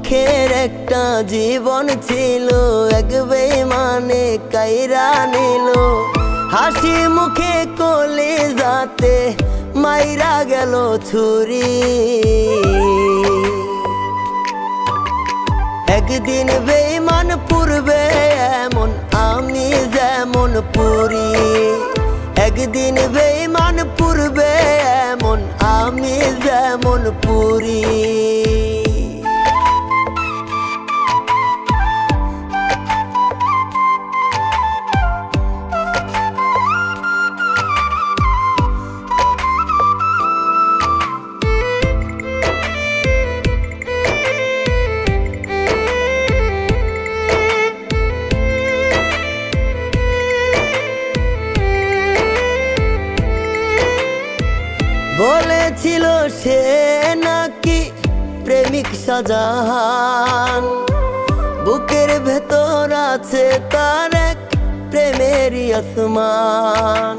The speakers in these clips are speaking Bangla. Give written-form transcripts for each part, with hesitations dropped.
সুখের একটা জীবন ছিল, এক বেঈমানে কাইরা নিল। হাসি মুখে কলিজাতে মাইরা গেল ছুরি। একদিন বেঈমান পূর্বে এমন আমি যেমন পুরি। একদিন বেঈমান পূর্বে এমন আমি যেমন পুরি। বলেছিল সে নাকি প্রেমিক শাহজাহান, বুকের ভেতর আছে তার এক প্রেমেরই আসমান।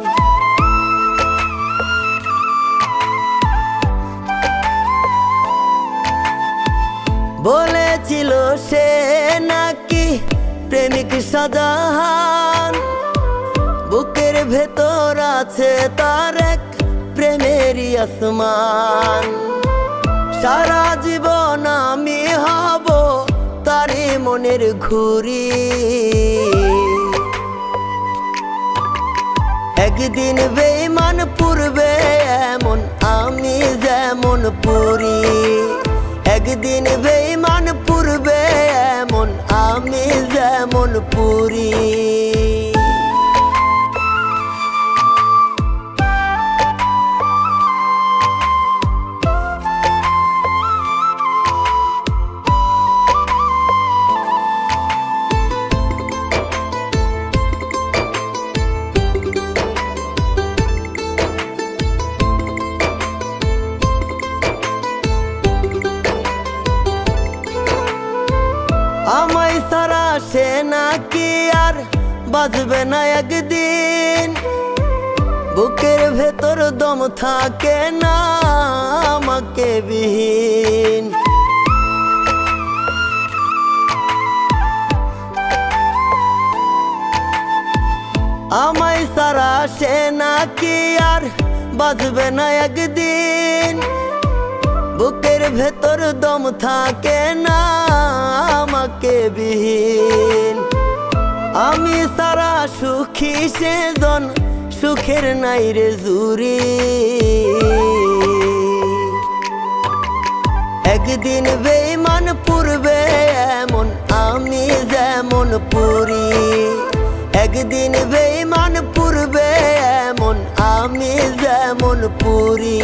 বলেছিল সে নাকি প্রেমিক শাহজাহান, বুকের ভেতর আছে তার এক প্রেমেরই আসমান। সারা জীবন আমি হব তারি মনের ঘুরি। একদিন বেঈমান পূর্বে এমন আমি যেমন পুরি। একদিন বেঈমান পূর্বে এমন আমি যেমন পুরি। আমায় সারা সে নাকি আর বাঁচবে না একদিন, বুকের ভেতর দম থাকে না আমাকে বিহীন। আমায় সারা সে নাকি আর বাঁচবে না একদিন, বুকের ভেতর দম থাকে না আমাকে বিহীন। আমি সারা সুখী সেজন সুখের নাই রে জুরি। একদিন বেঈমান পূর্বে এমন আমি যেমন পুরি। একদিন বেঈমান পূর্বে এমন আমি যেমন পুরি।